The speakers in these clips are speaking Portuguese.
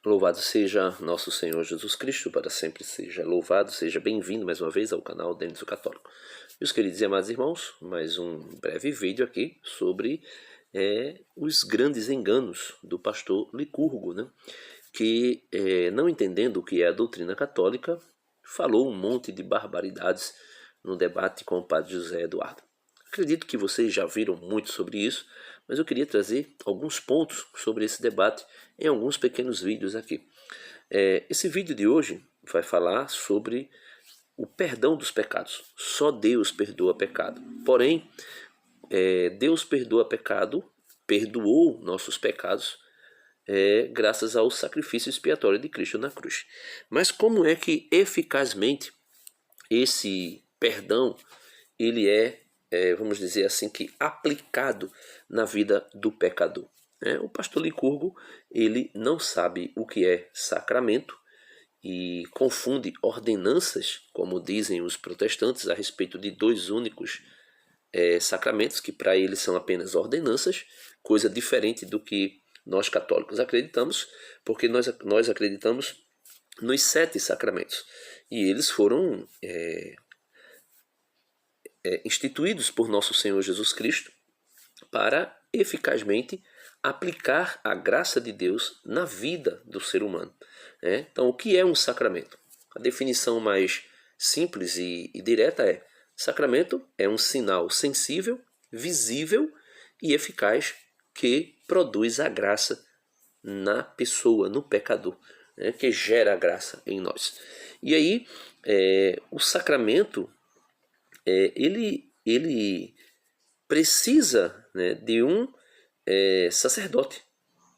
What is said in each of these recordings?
Louvado seja nosso Senhor Jesus Cristo, para sempre seja louvado, seja bem-vindo mais uma vez ao canal Denis o Católico. Meus queridos e amados irmãos, mais um breve vídeo aqui sobre os grandes enganos do pastor Licurgo, né? Que, não entendendo o que é a doutrina católica, falou um monte de barbaridades no debate com o padre José Eduardo. Acredito que vocês já viram muito sobre isso, mas eu queria trazer alguns pontos sobre esse debate em alguns pequenos vídeos aqui. Esse vídeo de hoje vai falar sobre o perdão dos pecados. Só Deus perdoa pecado. Porém, Deus perdoa pecado, perdoou nossos pecados, graças ao sacrifício expiatório de Cristo na cruz. Mas como é que eficazmente esse perdão ele vamos dizer assim, que aplicado na vida do pecador? O pastor Licurgo ele não sabe o que é sacramento e confunde ordenanças, como dizem os protestantes, a respeito de dois únicos sacramentos, que para eles são apenas ordenanças, coisa diferente do que nós católicos acreditamos, porque nós acreditamos nos 7 sacramentos. E eles foram instituídos por nosso Senhor Jesus Cristo para eficazmente aplicar a graça de Deus na vida do ser humano. Então, o que é um sacramento? A definição mais simples e direta é: sacramento é um sinal sensível, visível e eficaz que produz a graça na pessoa, no pecador, que gera a graça em nós. E aí, o sacramento, ele precisa, né, de um sacerdote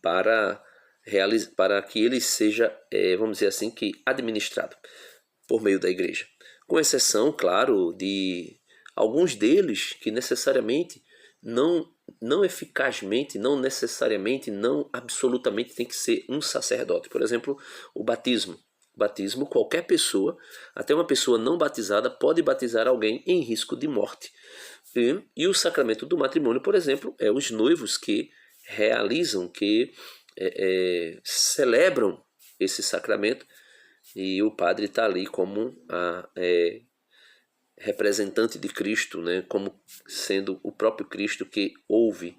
para que ele seja, vamos dizer assim, que administrado por meio da igreja. Com exceção, claro, de alguns deles que necessariamente, não eficazmente, não necessariamente, não absolutamente tem que ser um sacerdote. Por exemplo, o batismo. Batismo, qualquer pessoa, até uma pessoa não batizada, pode batizar alguém em risco de morte. E o sacramento do matrimônio, por exemplo, é os noivos que realizam, que celebram esse sacramento, e o padre está ali como representante de Cristo, né? Como sendo o próprio Cristo que ouve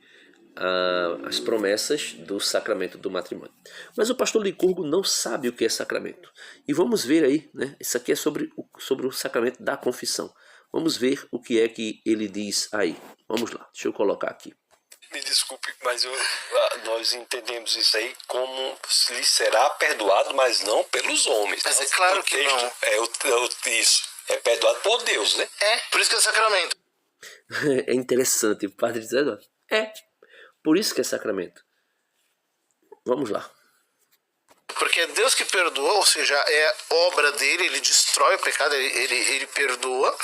as promessas do sacramento do matrimônio. Mas o pastor Licurgo não sabe o que é sacramento. E vamos ver aí, né? Isso aqui é sobre o sacramento da confissão. Vamos ver o que é que ele diz aí. Vamos lá, deixa eu colocar aqui. Me desculpe, mas nós entendemos isso aí como lhe será perdoado, mas não pelos homens. Mas é claro que não. Isso. É perdoado por Deus, né? Por isso que é sacramento. É interessante, o padre dizendo, por isso que é sacramento. Vamos lá. Porque é Deus que perdoa, ou seja, é obra dele, ele destrói o pecado, ele perdoa.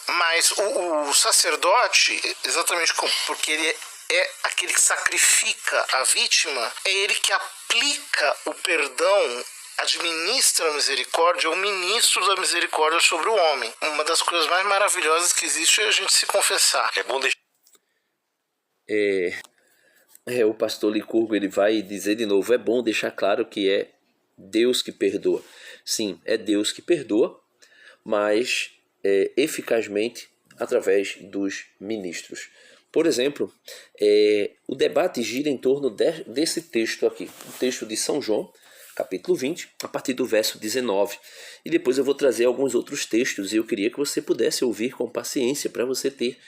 Mas o sacerdote, exatamente porque ele é aquele que sacrifica a vítima, é ele que aplica o perdão, administra a misericórdia, é o ministro da misericórdia sobre o homem. Uma das coisas mais maravilhosas que existe é a gente se confessar. É bom deixar... O pastor Licurgo ele vai dizer de novo, é bom deixar claro que é Deus que perdoa. Sim, é Deus que perdoa, mas eficazmente através dos ministros. Por exemplo, o debate gira em torno desse texto aqui, o texto de São João, capítulo 20, a partir do verso 19. E depois eu vou trazer alguns outros textos e eu queria que você pudesse ouvir com paciência para você ter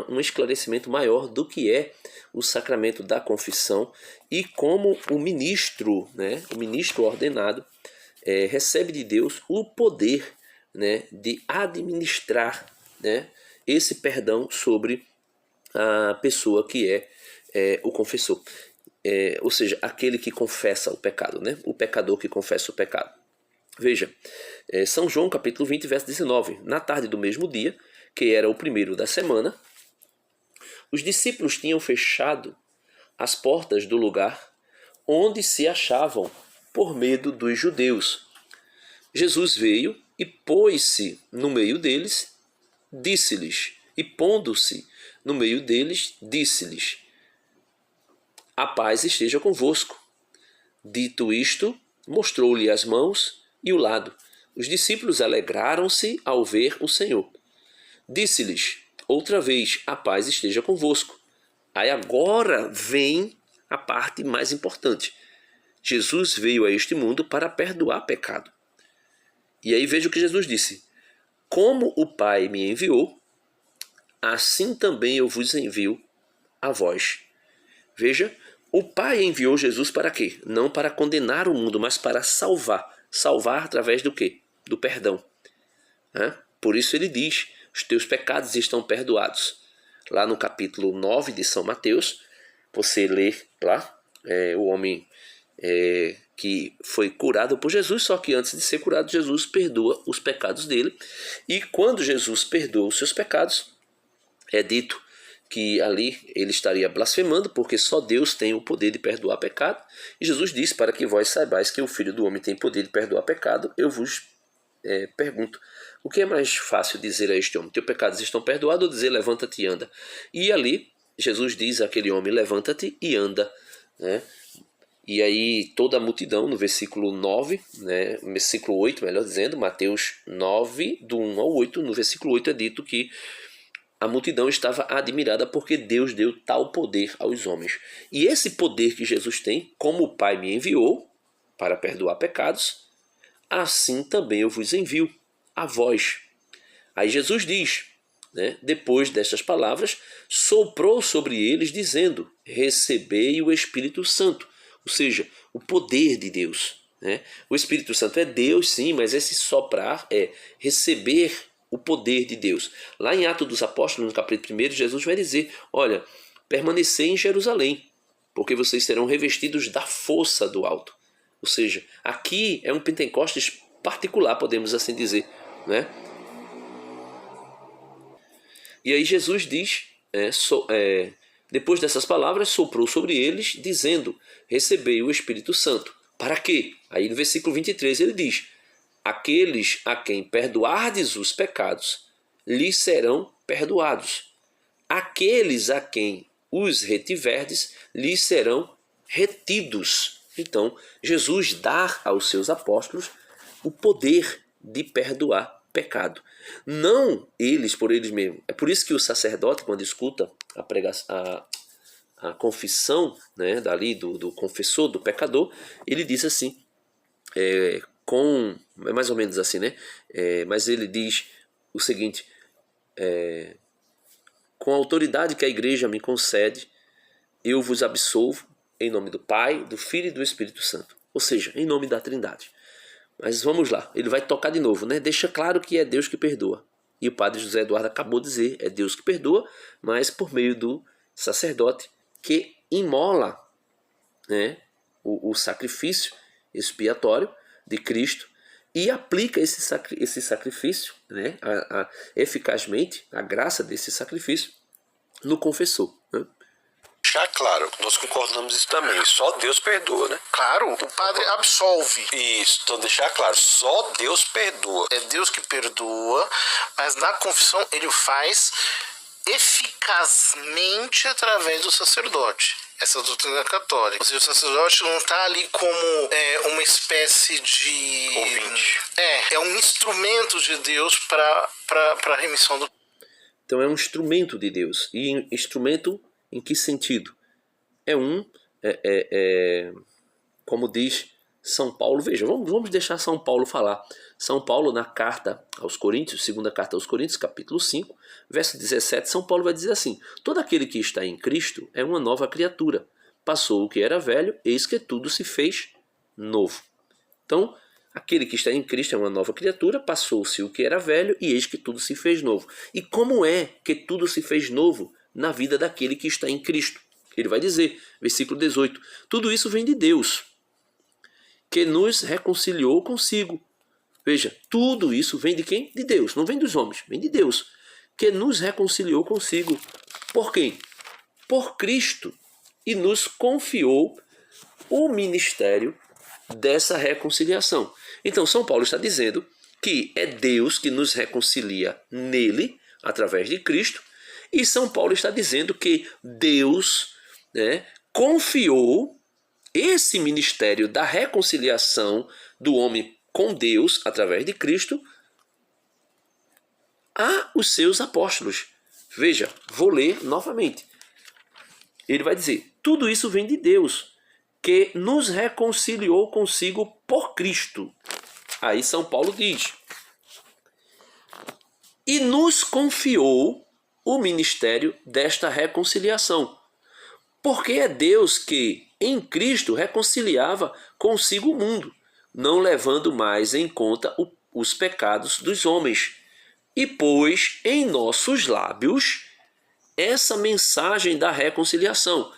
um esclarecimento maior do que é o sacramento da confissão e como o ministro ordenado, recebe de Deus o poder, né, de administrar, né, esse perdão sobre a pessoa que é o confessor. Ou seja, aquele que confessa o pecado, né? O pecador que confessa o pecado. Veja, São João capítulo 20, verso 19. Na tarde do mesmo dia, que era o primeiro da semana, os discípulos tinham fechado as portas do lugar onde se achavam por medo dos judeus. Jesus veio e pôs-se no meio deles, disse-lhes, e pondo-se no meio deles, disse-lhes: a paz esteja convosco. Dito isto, mostrou-lhe as mãos e o lado. Os discípulos alegraram-se ao ver o Senhor. Disse-lhes outra vez: a paz esteja convosco. Aí agora vem a parte mais importante. Jesus veio a este mundo para perdoar pecado. E aí veja o que Jesus disse: como o Pai me enviou, assim também eu vos envio a vós. Veja, o Pai enviou Jesus para quê? Não para condenar o mundo, mas para salvar. Salvar através do quê? Do perdão. Por isso ele diz: os teus pecados estão perdoados. Lá no capítulo 9 de São Mateus, você lê lá, o homem que foi curado por Jesus, só que antes de ser curado, Jesus perdoa os pecados dele. E quando Jesus perdoa os seus pecados, é dito que ali ele estaria blasfemando, porque só Deus tem o poder de perdoar pecado. E Jesus diz: para que vós saibais que o Filho do Homem tem poder de perdoar pecado, eu vos pergunto, o que é mais fácil dizer a este homem? Teus pecados estão perdoados, ou dizer levanta-te e anda? E ali Jesus diz àquele homem: levanta-te e anda, né? E aí toda a multidão, no versículo 9, né, versículo 8, melhor dizendo, Mateus 9, do 1 ao 8, no versículo 8 é dito que a multidão estava admirada porque Deus deu tal poder aos homens. E esse poder que Jesus tem, como o Pai me enviou para perdoar pecados, assim também eu vos envio a vós. Aí Jesus diz, né, depois destas palavras, soprou sobre eles dizendo: recebei o Espírito Santo. Ou seja, o poder de Deus, né? O Espírito Santo é Deus, sim, mas esse soprar é receber o poder de Deus. Lá em Atos dos Apóstolos, no capítulo 1, Jesus vai dizer: olha, permanecei em Jerusalém, porque vocês serão revestidos da força do alto. Ou seja, aqui é um Pentecostes particular, podemos assim dizer, né? E aí Jesus diz, depois dessas palavras, soprou sobre eles, dizendo: recebei o Espírito Santo. Para quê? Aí no versículo 23 ele diz: aqueles a quem perdoardes os pecados, lhes serão perdoados. Aqueles a quem os retiverdes, lhes serão retidos. Então, Jesus dá aos seus apóstolos o poder de perdoar pecado. Não eles por eles mesmos. É por isso que o sacerdote, quando escuta a confissão, né, dali do confessor, do pecador, ele diz assim, é mais ou menos assim, né? Mas ele diz o seguinte: com a autoridade que a igreja me concede, eu vos absolvo em nome do Pai, do Filho e do Espírito Santo. Ou seja, em nome da Trindade. Mas vamos lá, ele vai tocar de novo, né? Deixa claro que é Deus que perdoa. E o padre José Eduardo acabou de dizer: é Deus que perdoa, mas por meio do sacerdote que imola, né, o sacrifício expiatório de Cristo e aplica esse sacrifício, né, eficazmente, a graça desse sacrifício no confessor, né? Deixar claro, nós concordamos isso também. Só Deus perdoa, né? Claro, o padre absolve. Isso, então deixar claro, só Deus perdoa. É Deus que perdoa, mas na confissão ele o faz eficazmente através do sacerdote. Essa é a doutrina católica. Ou seja, o sacerdote não está ali como uma espécie de ouvinte. É um instrumento de Deus para a remissão do. Então é um instrumento de Deus. E instrumento em que sentido? Como diz São Paulo, veja, vamos deixar São Paulo falar. São Paulo, na carta aos Coríntios, segunda carta aos Coríntios, capítulo 5, verso 17, São Paulo vai dizer assim: todo aquele que está em Cristo é uma nova criatura. Passou o que era velho, eis que tudo se fez novo. Então, aquele que está em Cristo é uma nova criatura, passou-se o que era velho e eis que tudo se fez novo. E como é que tudo se fez novo na vida daquele que está em Cristo? Ele vai dizer, versículo 18, tudo isso vem de Deus, que nos reconciliou consigo. Veja, tudo isso vem de quem? De Deus, não vem dos homens, vem de Deus, que nos reconciliou consigo. Por quem? Por Cristo, e nos confiou o ministério dessa reconciliação. Então São Paulo está dizendo que é Deus que nos reconcilia nele, através de Cristo, e São Paulo está dizendo que Deus, né, confiou esse ministério da reconciliação do homem com Deus através de Cristo a os seus apóstolos. Veja, vou ler novamente. Ele vai dizer: tudo isso vem de Deus, que nos reconciliou consigo por Cristo. Aí São Paulo diz: e nos confiou o ministério desta reconciliação, porque é Deus que, em Cristo, reconciliava consigo o mundo, não levando mais em conta os pecados dos homens, e pôs em nossos lábios essa mensagem da reconciliação.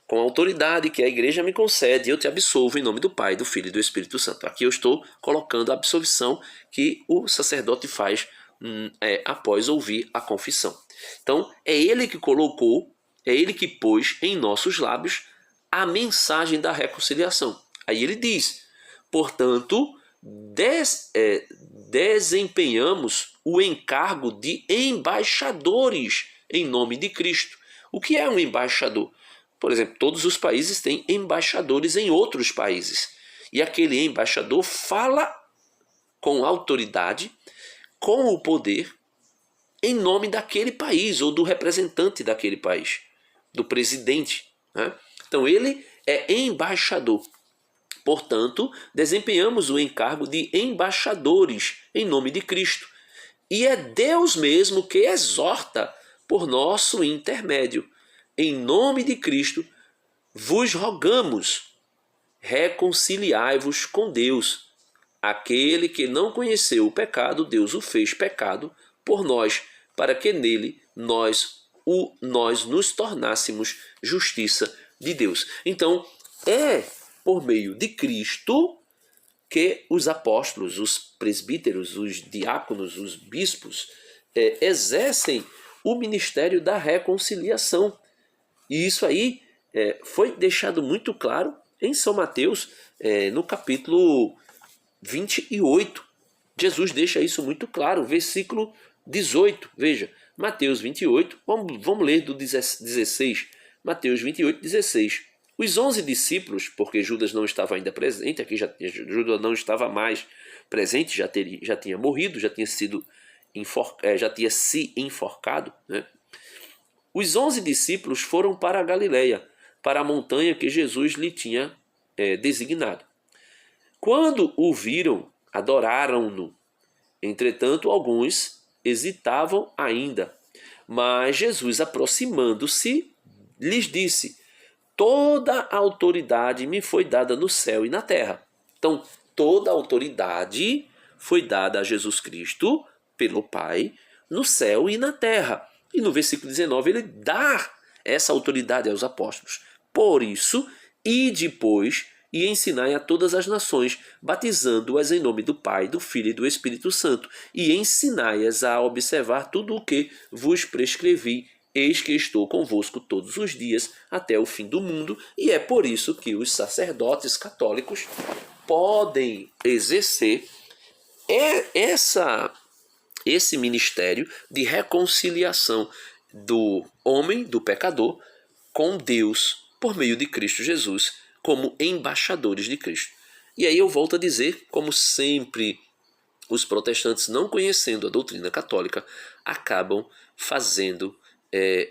Com a autoridade que a igreja me concede, eu te absolvo em nome do Pai, do Filho e do Espírito Santo. Aqui eu estou colocando a absolvição que o sacerdote faz após ouvir a confissão. Então, é ele que colocou, é ele que pôs em nossos lábios a mensagem da reconciliação. Aí ele diz: portanto, desempenhamos o encargo de embaixadores em nome de Cristo. O que é um embaixador? Por exemplo, todos os países têm embaixadores em outros países. E aquele embaixador fala com autoridade, com o poder, em nome daquele país ou do representante daquele país, do presidente, né? Então ele é embaixador. Portanto, desempenhamos o encargo de embaixadores em nome de Cristo. E é Deus mesmo que exorta por nosso intermédio. Em nome de Cristo, vos rogamos, reconciliai-vos com Deus. Aquele que não conheceu o pecado, Deus o fez pecado por nós, para que nele nós nos tornássemos justiça de Deus. Então, é por meio de Cristo que os apóstolos, os presbíteros, os diáconos, os bispos exercem o ministério da reconciliação. E isso aí foi deixado muito claro em São Mateus, no capítulo 28. Jesus deixa isso muito claro, versículo 18. Veja, Mateus 28, vamos ler do 16. Mateus 28, 16. Os 11 discípulos, porque Judas não estava ainda presente, aqui Judas não estava mais presente, já tinha morrido, já tinha se enforcado, né? Os 11 discípulos foram para a Galileia, para a montanha que Jesus lhe tinha designado. Quando o viram, adoraram-no. Entretanto, alguns hesitavam ainda. Mas Jesus, aproximando-se, lhes disse: toda a autoridade me foi dada no céu e na terra. Então, toda a autoridade foi dada a Jesus Cristo pelo Pai no céu e na terra. E no versículo 19 ele dá essa autoridade aos apóstolos. Por isso, ide, pois, e ensinai a todas as nações, batizando-as em nome do Pai, do Filho e do Espírito Santo, e ensinai-as a observar tudo o que vos prescrevi. Eis que estou convosco todos os dias até o fim do mundo. E é por isso que os sacerdotes católicos podem exercer esse ministério de reconciliação do homem, do pecador, com Deus, por meio de Cristo Jesus, como embaixadores de Cristo. E aí eu volto a dizer, como sempre, os protestantes, não conhecendo a doutrina católica, acabam fazendo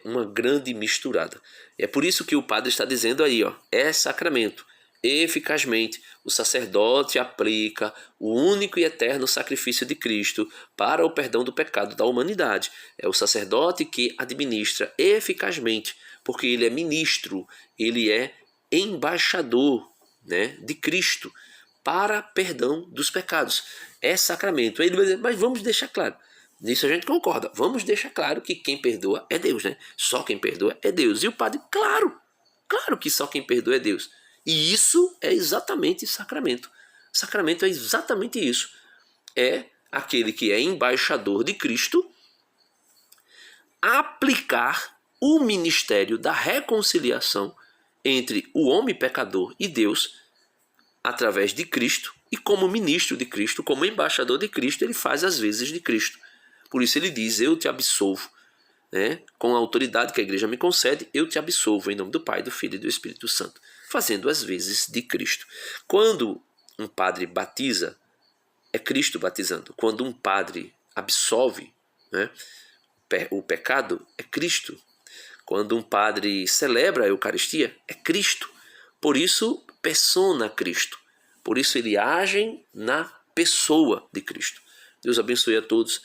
uma grande misturada. É por isso que o padre está dizendo aí, é sacramento. Eficazmente, o sacerdote aplica o único e eterno sacrifício de Cristo para o perdão do pecado da humanidade. É o sacerdote que administra eficazmente, porque ele é ministro, ele é embaixador, né, de Cristo para perdão dos pecados. É sacramento. Aí ele vai dizer: mas vamos deixar claro. Nisso a gente concorda. Vamos deixar claro que quem perdoa é Deus, né? Só quem perdoa é Deus. E o padre: claro que só quem perdoa é Deus. E isso é exatamente sacramento. Sacramento é exatamente isso. É aquele que é embaixador de Cristo aplicar o ministério da reconciliação entre o homem pecador e Deus através de Cristo, e como ministro de Cristo, como embaixador de Cristo, ele faz as vezes de Cristo. Por isso ele diz: eu te absolvo, né? Com a autoridade que a igreja me concede, eu te absolvo em nome do Pai, do Filho e do Espírito Santo. fazendo as vezes de Cristo. Quando um padre batiza, é Cristo batizando. Quando um padre absolve, né, o pecado, é Cristo. Quando um padre celebra a Eucaristia, é Cristo. Por isso, persona Cristo. Por isso, ele age na pessoa de Cristo. Deus abençoe a todos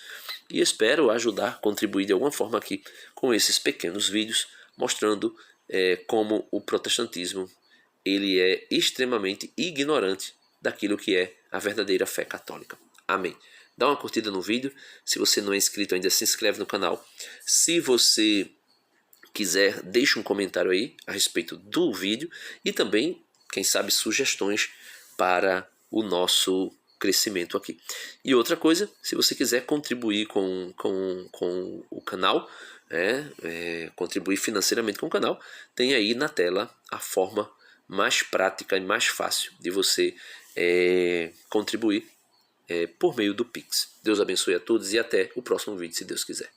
e espero ajudar, contribuir de alguma forma aqui com esses pequenos vídeos, mostrando como o protestantismo ele é extremamente ignorante daquilo que é a verdadeira fé católica. Amém. Dá uma curtida no vídeo. Se você não é inscrito ainda, se inscreve no canal. Se você quiser, deixa um comentário aí a respeito do vídeo e também, quem sabe, sugestões para o nosso crescimento aqui. E outra coisa, se você quiser contribuir com o canal, contribuir financeiramente com o canal, tem aí na tela a forma mais prática e mais fácil de você contribuir por meio do Pix. Deus abençoe a todos e até o próximo vídeo, se Deus quiser.